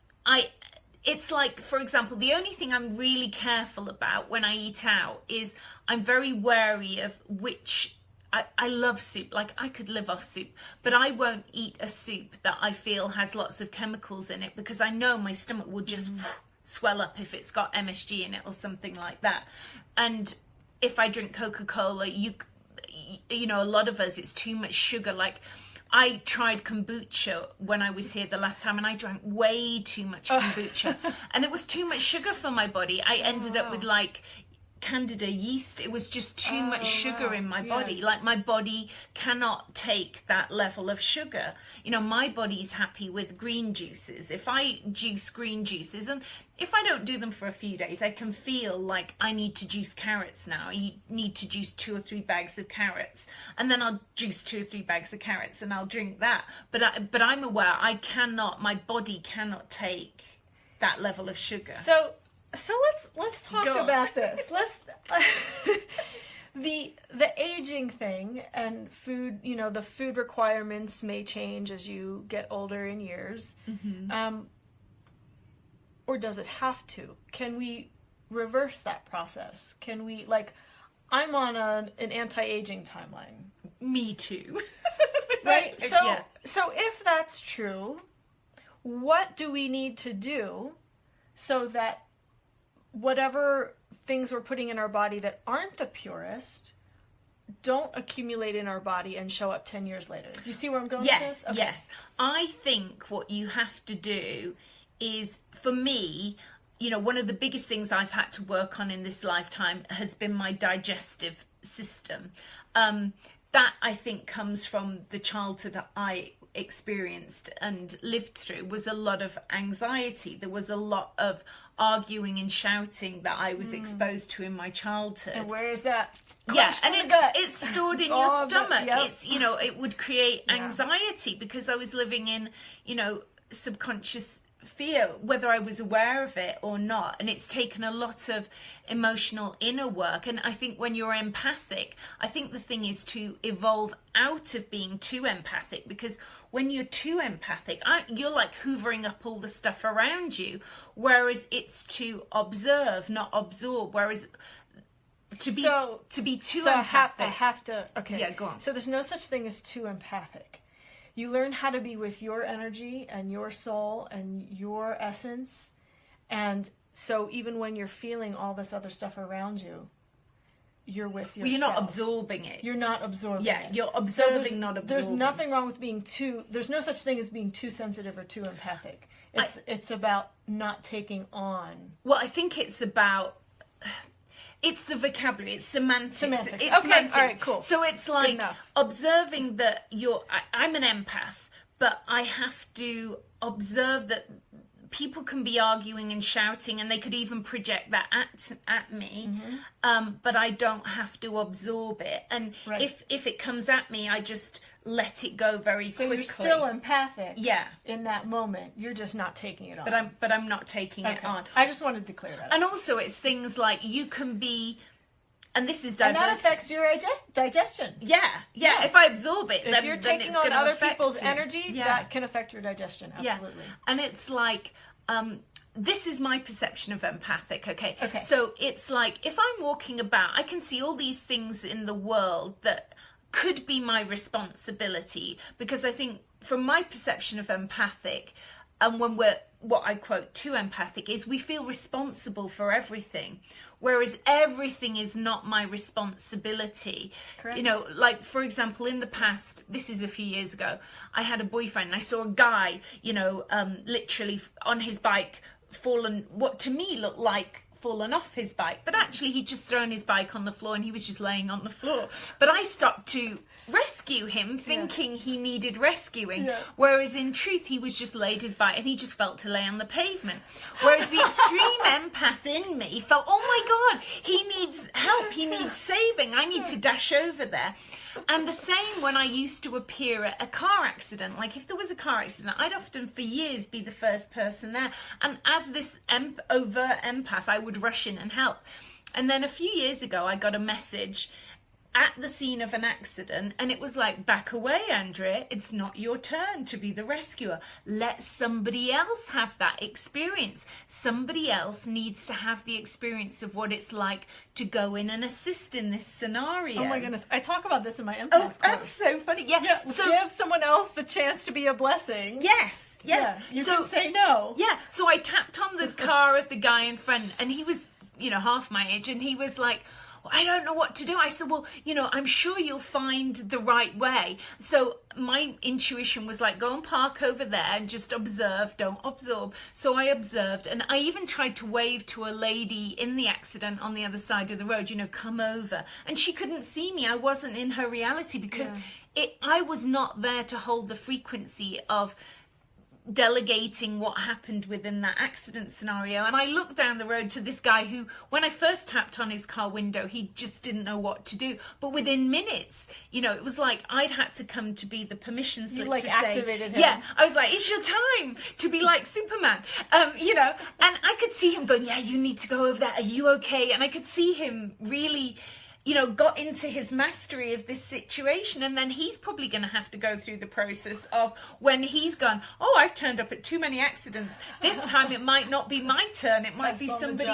it's like, for example, the only thing I'm really careful about when I eat out is I'm very wary of which... I love soup. Like, I could live off soup, but I won't eat a soup that I feel has lots of chemicals in it, because I know my stomach will just swell up if it's got MSG in it or something like that. And if I drink Coca-Cola, a lot of us, it's too much sugar. Like, I tried kombucha when I was here the last time, and I drank way too much kombucha. And it was too much sugar for my body. I ended up with, like, Candida yeast. It was just too much sugar in my body. Like, my body cannot take that level of sugar. My body's happy with green juices. If I juice green juices, and if I don't do them for a few days, I can feel like I need to juice carrots now. I need to juice 2 or 3 bags of carrots, and then I'll juice 2 or 3 bags of carrots and I'll drink that. But I'm aware my body cannot take that level of sugar. So let's talk about this. Let's the aging thing and food. The food requirements may change as you get older in years, or does it have to? Can we reverse that process? Can we, like, I'm on an anti-aging timeline. Me too. Right. So if that's true, what do we need to do so that whatever things we're putting in our body that aren't the purest don't accumulate in our body and show up 10 years later? You see where I'm going with this? Okay. Yes. I think what you have to do is, for me, one of the biggest things I've had to work on in this lifetime has been my digestive system. That, I think, comes from the childhood I experienced and lived through. Was a lot of anxiety. There was a lot of arguing and shouting that I was exposed to in my childhood. And where is that? And it's stored in your stomach. It's, it would create anxiety because I was living in, subconscious fear, whether I was aware of it or not. And it's taken a lot of emotional inner work. And I think when you're empathic, I think the thing is to evolve out of being too empathic, because when you're too empathic, you're like hoovering up all the stuff around you, whereas it's to observe, not absorb. Whereas to be too empathic. I have to. Okay. Yeah, go on. So there's no such thing as too empathic. You learn how to be with your energy and your soul and your essence, and so even when you're feeling all this other stuff around you, you're with yourself. Well, you're not absorbing it. You're not absorbing it. You're observing, so not absorbing. There's nothing wrong with being too... There's no such thing as being too sensitive or too empathic. It's about not taking on. Well, I think it's about... It's the vocabulary. It's semantics. It's okay, semantics. all right, cool. So it's like observing that I'm an empath, but I have to observe that people can be arguing and shouting, and they could even project that at me, but I don't have to absorb it. And if it comes at me, I just let it go very quickly. So you're still empathic. Yeah. In that moment, you're just not taking it on. But I'm not taking it on. I just wanted to clear that up. And also, it's things like you can be, and this is and that affects your digestion. Yeah. If I absorb it, if you're taking it's on gonna other affect people's you. energy, that can affect your digestion. Absolutely. Yeah. And it's like, this is my perception of empathic, okay? Okay. So it's like, if I'm walking about, I can see all these things in the world that could be my responsibility, because I think from my perception of empathic, and when we're, what I quote, too empathic, is we feel responsible for everything, whereas everything is not my responsibility. Correct. You know, like, for example, in the past, this is a few years ago, I had a boyfriend and I saw a guy, literally on his bike fallen, what to me looked like fallen off his bike, but actually he'd just thrown his bike on the floor and he was just laying on the floor. But I stopped to rescue him, thinking he needed rescuing, whereas in truth he was just laid his bike and he just felt to lay on the pavement. Whereas the extreme empath in me felt, oh my God, he needs help, he needs saving, I need to dash over there. And the same when I used to appear at a car accident. Like, if there was a car accident, I'd often for years be the first person there. And as this overt empath, I would rush in and help. And then a few years ago, I got a message at the scene of an accident, and it was like, back away, Andrea, it's not your turn to be the rescuer. Let somebody else have that experience. Somebody else needs to have the experience of what it's like to go in and assist in this scenario. Oh my goodness, I talk about this in my empath course. That's so funny. Yeah. So give someone else the chance to be a blessing. Yes. Yeah, you can say no. Yeah, so I tapped on the car of the guy in front, and he was, half my age, and he was like, I don't know what to do. I said, well, I'm sure you'll find the right way. So my intuition was like, go and park over there and just observe, don't absorb. So I observed, and I even tried to wave to a lady in the accident on the other side of the road, come over. And she couldn't see me. I wasn't in her reality because I was not there to hold the frequency of delegating what happened within that accident scenario. And I looked down the road to this guy who, when I first tapped on his car window, he just didn't know what to do. But within minutes, it was like I'd had to come to be the permission slip. You activated him. Yeah, I was like, it's your time to be like Superman, and I could see him going, yeah, you need to go over there. Are you okay? And I could see him really got into his mastery of this situation. And then he's probably going to have to go through the process of when he's gone, oh, I've turned up at too many accidents. This time it might not be my turn. It might be somebody,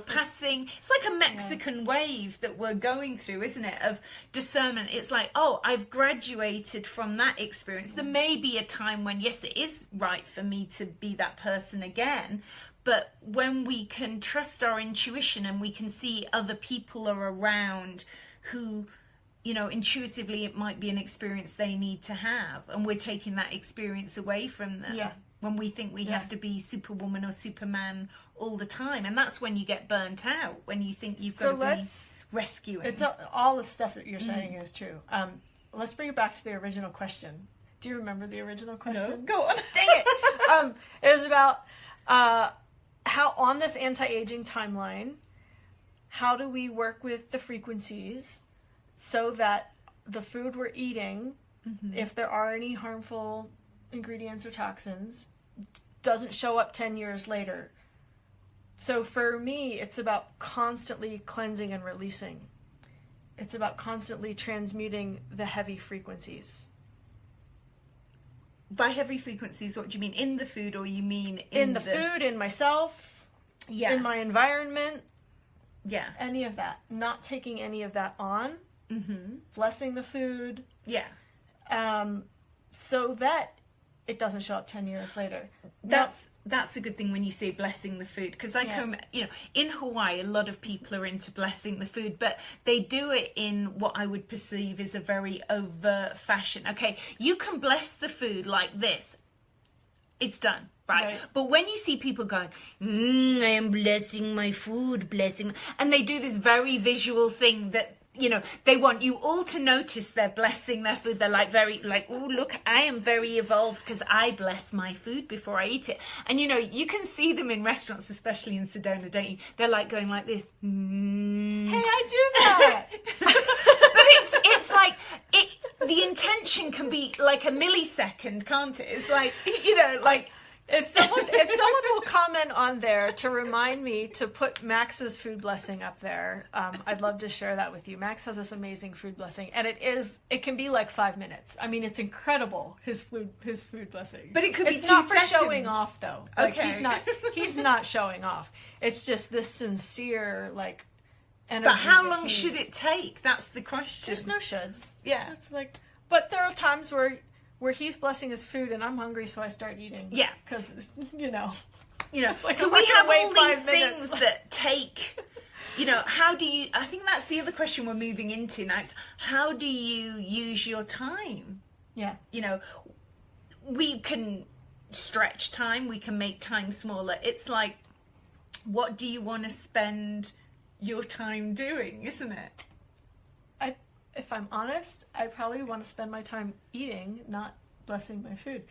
passing. It's like a Mexican wave that we're going through, isn't it? Of discernment. It's like, oh, I've graduated from that experience. There may be a time when, yes, it is right for me to be that person again. But when we can trust our intuition and we can see other people are around who, intuitively it might be an experience they need to have, and we're taking that experience away from them. Yeah. When we think we have to be Superwoman or Superman all the time. And that's when you get burnt out, when you think you've got to be rescuing. It's all the stuff that you're saying is true. Let's bring it back to the original question. Do you remember the original question? No, go on. Dang it! It was about... how on this anti-aging timeline, how do we work with the frequencies so that the food we're eating, if there are any harmful ingredients or toxins, doesn't show up 10 years later? So for me, it's about constantly cleansing and releasing. It's about constantly transmuting the heavy frequencies. by heavy frequencies, what do you mean? In the food, or you mean in the food, in myself, in my environment? Yeah. Any of that. Not taking any of that on. Blessing the food. Yeah. So that it doesn't show up 10 years later. That's a good thing when you say blessing the food, because I come, in Hawaii, a lot of people are into blessing the food, but they do it in what I would perceive as a very overt fashion. Okay, you can bless the food like this. It's done, right? But when you see people going, I am blessing my food, and they do this very visual thing that, they want you all to notice they're blessing their food. They're oh, look, I am very evolved because I bless my food before I eat it. And, you can see them in restaurants, especially in Sedona, don't you? They're going like this. Hey, I do that. But it's like, the intention can be like a millisecond, can't it? It's like, If someone will comment on there to remind me to put Max's food blessing up there, I'd love to share that with you. Max has this amazing food blessing, and it can be like 5 minutes. I mean, it's incredible, his food blessing. But it could be 2 seconds. It's not for seconds. showing off, though. Okay. He's not showing off. It's just this sincere energy. But how long should it take? That's the question. There's no shoulds. Yeah. It's but there are times where he's blessing his food and I'm hungry, so I start eating. Yeah. Because, so we have all these things that take, how do you, I think that's the other question we're moving into now. It's how do you use your time? Yeah. We can stretch time. We can make time smaller. It's like, what do you want to spend your time doing, isn't it? If I'm honest, I probably want to spend my time eating, not blessing my food.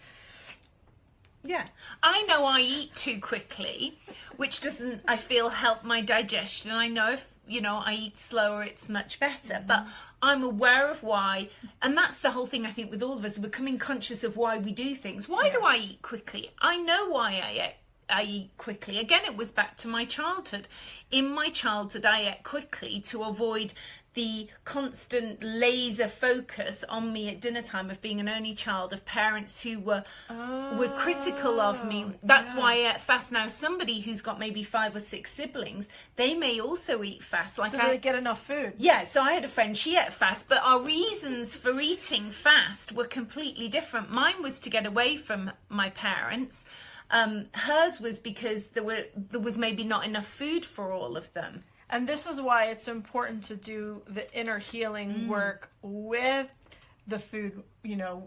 Yeah. I know I eat too quickly, which doesn't, I feel, help my digestion. I know if, I eat slower, it's much better. But I'm aware of why. And that's the whole thing, I think, with all of us, becoming conscious of why we do things. Why do I eat quickly? I know why I eat quickly. Again, it was back to my childhood. In my childhood, I ate quickly to avoid the constant laser focus on me at dinner time of being an only child of parents who were critical of me. That's why I ate fast. Now, somebody who's got maybe 5 or 6 siblings, they may also eat fast. So they get enough food. Yeah, so I had a friend, she ate fast, but our reasons for eating fast were completely different. Mine was to get away from my parents. Hers was because there was maybe not enough food for all of them. And this is why it's important to do the inner healing work with the food,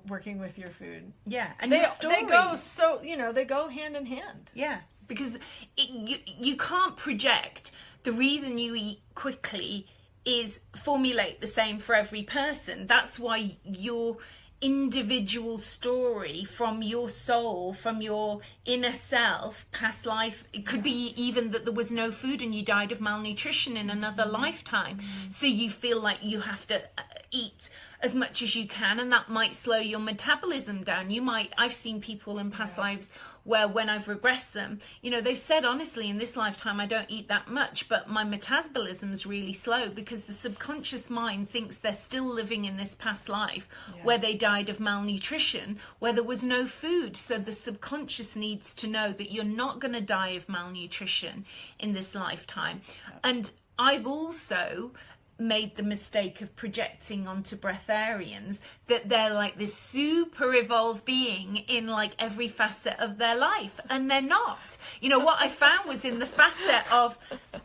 working with your food. Yeah, and they go hand in hand. Yeah, because you can't project the reason you eat quickly is formulate the same for every person. That's why your individual story from your soul, from your inner self, past life, it could be even that there was no food and you died of malnutrition in another lifetime, so you feel like you have to eat as much as you can, and that might slow your metabolism down. I've seen people in past lives where when I've regressed them, they've said honestly, in this lifetime I don't eat that much, but my metabolism's really slow because the subconscious mind thinks they're still living in this past life where they died of malnutrition, where there was no food. So the subconscious needs to know that you're not going to die of malnutrition in this lifetime. And I've also made the mistake of projecting onto breatharians that they're like this super evolved being in like every facet of their life, and they're not. What I found was in the facet of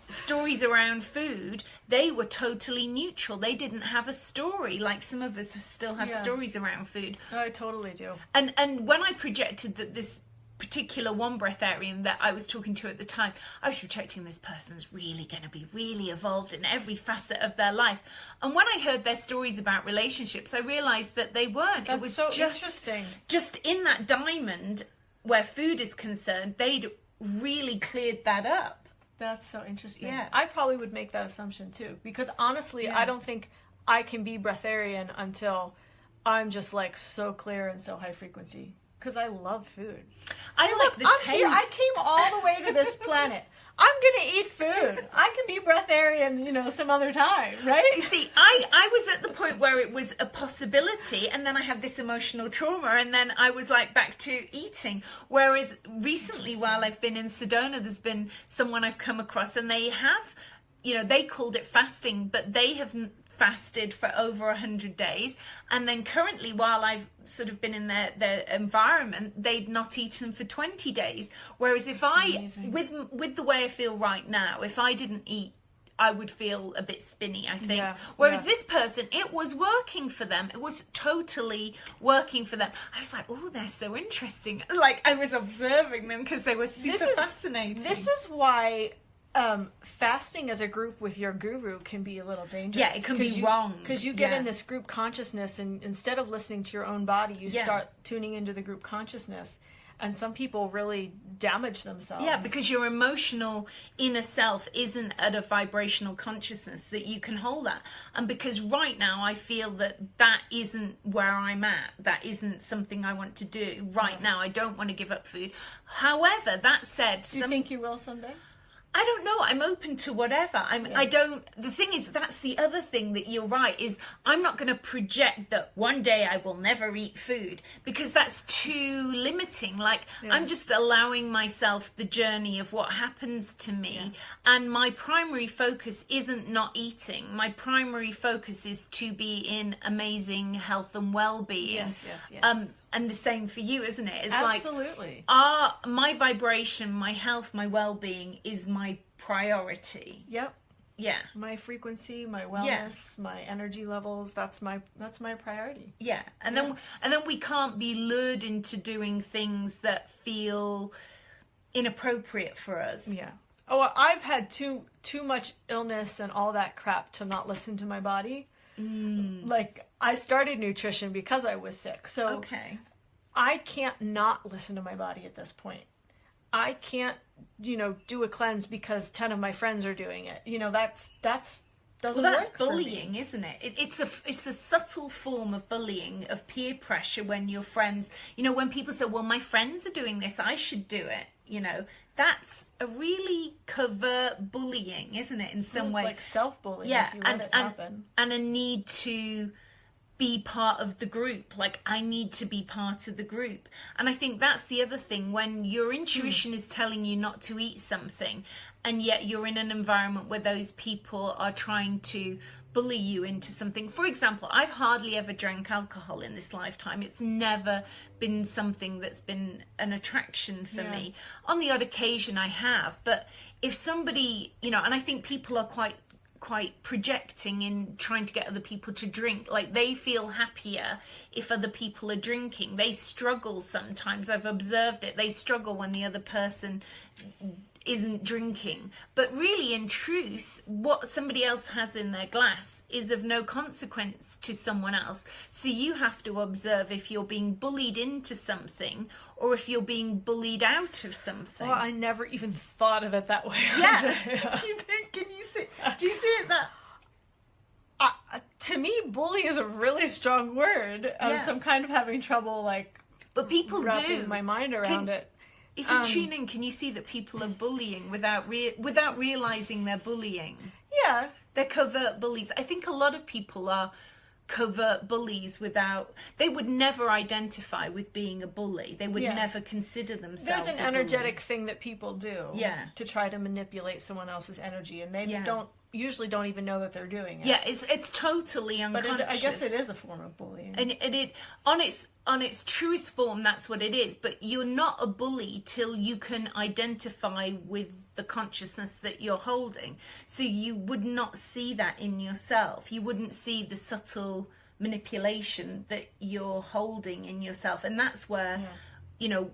stories around food, they were totally neutral. They didn't have a story like some of us still have stories around food. I totally do. And when I projected that this particular one breatharian that I was talking to at the time, I was projecting this person's really going to be really evolved in every facet of their life. And when I heard their stories about relationships, I realised that they weren't. That's it was so just interesting. Just in that diamond where food is concerned, they'd really cleared that up. That's so interesting. Yeah. I probably would make that assumption too, because honestly, I don't think I can be breatharian until I'm just like so clear and so high frequency. Because I love food. I like the taste. I came all the way to this planet. I'm going to eat food. I can be breatharian, some other time, right? You see, I was at the point where it was a possibility, and then I had this emotional trauma, and then I was like back to eating. Whereas recently, while I've been in Sedona, there's been someone I've come across, and they have, they called it fasting, but they have fasted for over 100 days, and then currently, while I've sort of been in their environment, they'd not eaten for 20 days. Whereas if with the way I feel right now, if I didn't eat, I would feel a bit spinny, I think. Whereas this person, it was working for them. It was totally working for them. I was like, oh, they're so interesting. Like, I was observing them because they were super fascinating. This is why fasting as a group with your guru can be a little dangerous. Yeah, it can be wrong. Because you get in this group consciousness, and instead of listening to your own body, you start tuning into the group consciousness. And some people really damage themselves. Yeah, because your emotional inner self isn't at a vibrational consciousness that you can hold at. And because right now I feel that isn't where I'm at. That isn't something I want to do. Right now, I don't want to give up food. However, that said... Do you think you will someday? I don't know. I'm open to whatever. The thing is, that's the other thing that you're right, is I'm not going to project that one day I will never eat food, because that's too limiting. Like, I'm just allowing myself the journey of what happens to me. Yeah. And my primary focus isn't not eating. My primary focus is to be in amazing health and well-being. Yes. And the same for you, isn't it? It's absolutely. Like, my vibration, my health, my well-being is my priority. Yep. Yeah. My frequency, my wellness, my energy levels, that's my priority. Yeah. And then we can't be lured into doing things that feel inappropriate for us. Yeah. Oh, I've had too much illness and all that crap to not listen to my body. Like, I started nutrition because I was sick. So I can't not listen to my body at this point. I can't, do a cleanse because 10 of my friends are doing it. That's doesn't work. That's bullying, isn't it? It's a subtle form of bullying, of peer pressure when your friends, when people say, well, my friends are doing this, I should do it. That's a really covert bullying, isn't it, in some way? Like self-bullying, if you let it happen. And a need to be part of the group. Like, I need to be part of the group. And I think that's the other thing, when your intuition is telling you not to eat something, and yet you're in an environment where those people are trying to bully you into something. For example, I've hardly ever drank alcohol in this lifetime. It's never been something that's been an attraction for me. On the odd occasion I have, but if somebody, and I think people are quite projecting in trying to get other people to drink. Like, they feel happier if other people are drinking. They struggle sometimes. I've observed it. They struggle when the other person isn't drinking. But really, in truth, what somebody else has in their glass is of no consequence to someone else. So you have to observe if you're being bullied into something or if you're being bullied out of something. Well, I never even thought of it that way. Yeah. Do you see it that? To me, bully is a really strong word. I'm kind of having trouble, but people wrapping my mind around it. If you tune in, can you see that people are bullying without realizing they're bullying? Yeah. They're covert bullies. I think a lot of people are covert bullies they would never identify with being a bully. They would never consider themselves There's an energetic thing that people do to try to manipulate someone else's energy, and they usually don't even know that they're doing it. Yeah, it's totally unconscious. But I guess it is a form of bullying. And it on its truest form, that's what it is. But you're not a bully till you can identify with the consciousness that you're holding. So you would not see that in yourself. You wouldn't see the subtle manipulation that you're holding in yourself. And that's where,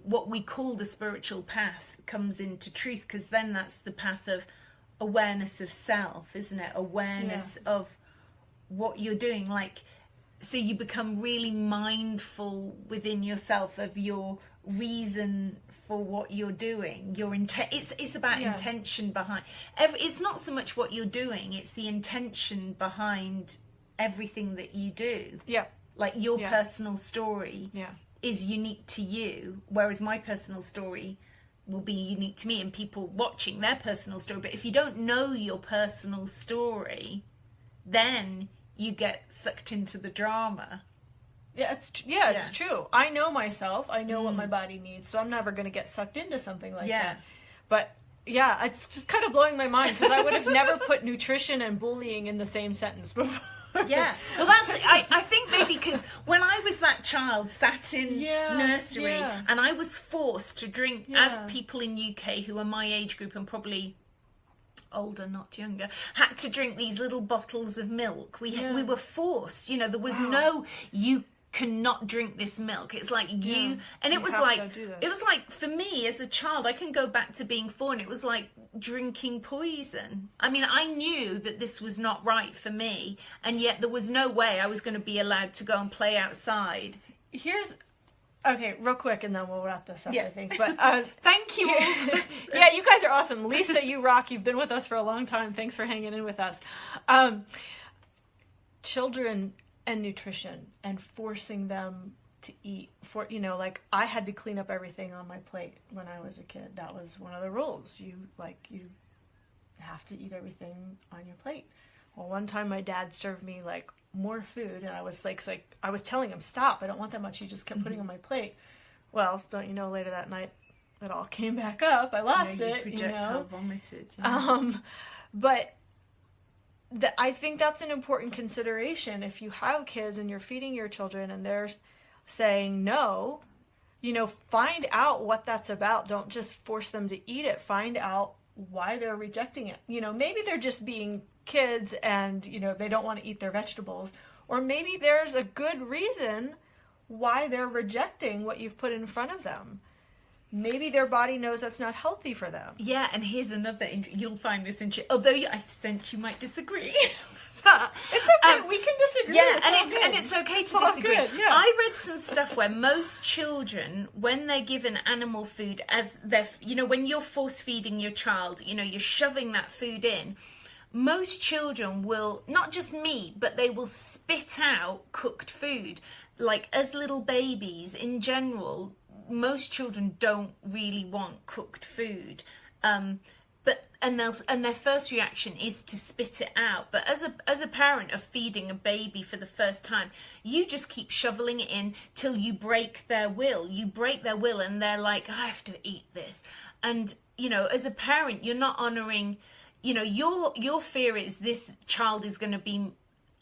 what we call the spiritual path comes into truth, because then that's the path of awareness of self, isn't it? Awareness of what you're doing. So you become really mindful within yourself of your reason for what you're doing. Your it's about intention behind it's not so much what you're doing, it's the intention behind everything that you do. Like, your personal story is unique to you, whereas my personal story will be unique to me and people watching their personal story. But if you don't know your personal story, then you get sucked into the drama. Yeah, it's true. I know myself. I know what my body needs, so I'm never going to get sucked into something like that. But yeah, it's just kind of blowing my mind because I would have never put nutrition and bullying in the same sentence before. Yeah, well, I think maybe because when I was that child sat in nursery and I was forced to drink, as people in UK who are my age group and probably older, not younger, had to drink these little bottles of milk. We were forced, there was no, you cannot drink this milk. It's like and it was like for me as a child, I can go back to being 4 and it was like drinking poison. I mean, I knew that this was not right for me, and yet there was no way I was going to be allowed to go and play outside. Okay, real quick, and then we'll wrap this up, I think. But thank you. Yeah, you guys are awesome. Lisa, you rock. You've been with us for a long time. Thanks for hanging in with us. Children and nutrition and forcing them to eat. Like I had to clean up everything on my plate when I was a kid. That was one of the rules. You have to eat everything on your plate. Well, one time my dad served me like more food, and I was like I was telling him, stop, I don't want that much. He just kept putting on my plate. Well, don't you know, later that night it all came back up. I lost it. Projectile vomited. But I think that's an important consideration. If you have kids and you're feeding your children and they're saying no, find out what that's about. Don't just force them to eat it. Find out why they're rejecting it. Maybe they're just being kids and, they don't want to eat their vegetables. Or maybe there's a good reason why they're rejecting what you've put in front of them. Maybe their body knows that's not healthy for them. Yeah, and here's another, you'll find this interesting, although I sense you might disagree. It's okay, we can disagree. Yeah, and it's okay to disagree. Good, yeah. I read some stuff where most children, when they're given animal food, as they're, when you're force feeding your child, you're shoving that food in, most children will, not just meat, but they will spit out cooked food. Like, as little babies, in general, most children don't really want cooked food, and their first reaction is to spit it out. But as a parent of feeding a baby for the first time, you just keep shoveling it in till you break their will. You break their will, and they're like, I have to eat this. And as a parent, you're not honoring. Your fear is this child is going to be,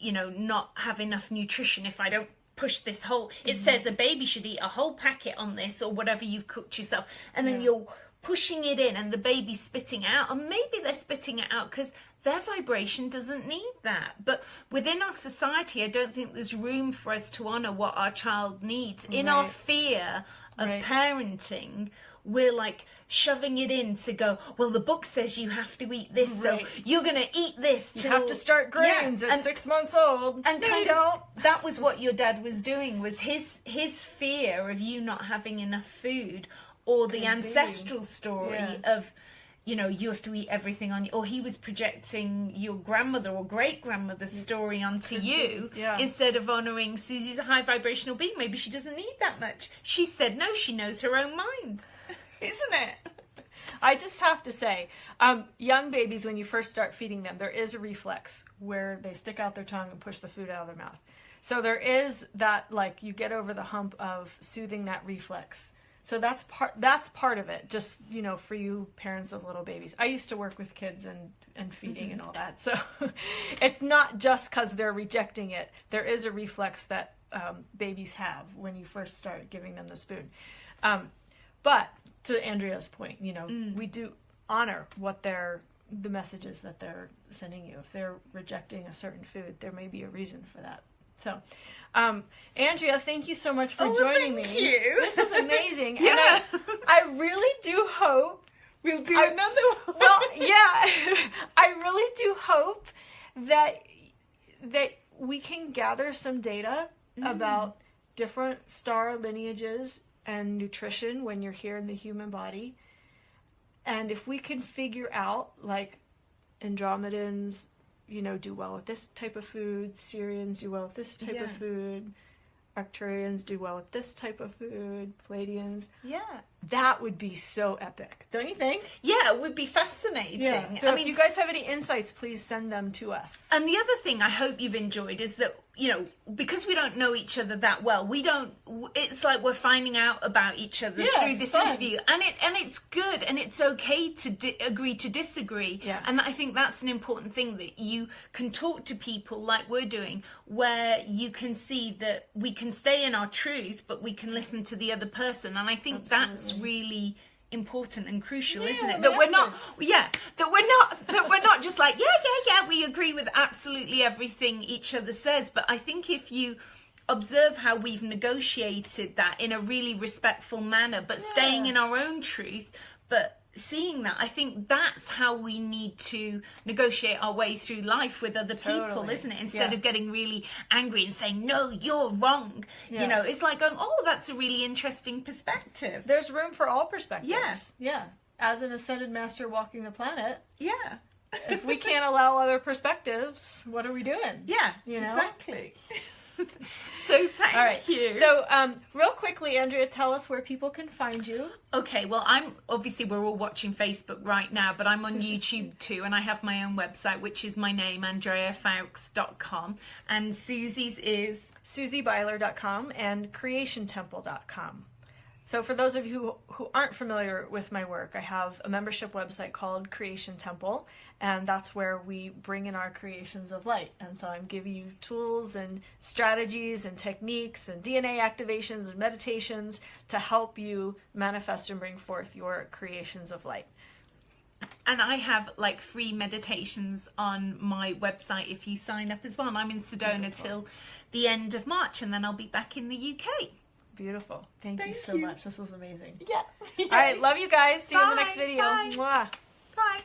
not have enough nutrition if I don't push this whole, it says a baby should eat a whole packet on this or whatever you've cooked yourself, and then you're pushing it in and the baby's spitting it out, and maybe they're spitting it out because their vibration doesn't need that. But within our society, I don't think there's room for us to honour what our child needs. In our fear of parenting, we're like shoving it in to go, well, the book says you have to eat this, so you're going to eat this. You have to start grains at 6 months old. And that was what your dad was doing, was his fear of you not having enough food, or the ancestral story of, you have to eat everything on you, or he was projecting your grandmother or great-grandmother's story onto you, instead of honouring Susie's a high vibrational being. Maybe she doesn't need that much. She said no, she knows her own mind. Isn't it? I just have to say, young babies, when you first start feeding them, there is a reflex where they stick out their tongue and push the food out of their mouth. So there is that, like, you get over the hump of soothing that reflex. So that's part of it, just, for you parents of little babies. I used to work with kids and feeding and all that. So it's not just because they're rejecting it. There is a reflex that babies have when you first start giving them the spoon. But to Andrea's point, we do honor what the messages that they're sending you. If they're rejecting a certain food, there may be a reason for that. So, Andrea, thank you so much for joining me. Thank you. This was amazing. And I really do hope we'll do another one. Well, yeah, I really do hope that we can gather some data about different star lineages and nutrition when you're here in the human body. And if we can figure out, like, Andromedans, do well with this type of food, Syrians do well with this type of food, Arcturians do well with this type of food, Plaedians. Yeah. That would be so epic, don't you think? Yeah, it would be fascinating. Yeah. So if you guys have any insights, please send them to us. And the other thing I hope you've enjoyed is that, you know, because we don't know each other that well, it's like we're finding out about each other through this interview. And it's good, and it's okay to agree to disagree. Yeah. And I think that's an important thing, that you can talk to people like we're doing, where you can see that we can stay in our truth, but we can listen to the other person. And I think that's really important and crucial, isn't it? That we're not just like, we agree with absolutely everything each other says. But I think if you observe how we've negotiated that in a really respectful manner, but staying in our own truth, but seeing that, I think that's how we need to negotiate our way through life with other people, isn't it? Instead of getting really angry and saying, no, you're wrong. You know, it's like going, oh, that's a really interesting perspective. There's room for all perspectives. Yeah. As an ascended master walking the planet. Yeah. If we can't allow other perspectives, what are we doing? Yeah, you know? Exactly. So thank you. So real quickly, Andrea, tell us where people can find you. Okay, well, we're all watching Facebook right now, but I'm on YouTube too, and I have my own website, which is my name, andreafoulkes.com, and Susie's is susiebeiler.com and creationtemple.com. So for those of you who aren't familiar with my work, I have a membership website called Creation Temple, and that's where we bring in our creations of light. And so I'm giving you tools and strategies and techniques and DNA activations and meditations to help you manifest and bring forth your creations of light. And I have like free meditations on my website if you sign up as well. And I'm in Sedona till the end of March, and then I'll be back in the UK. Beautiful. Thank you so much. This was amazing. Yeah. All right. Love you guys. See you in the next video. Bye. Mwah. Bye.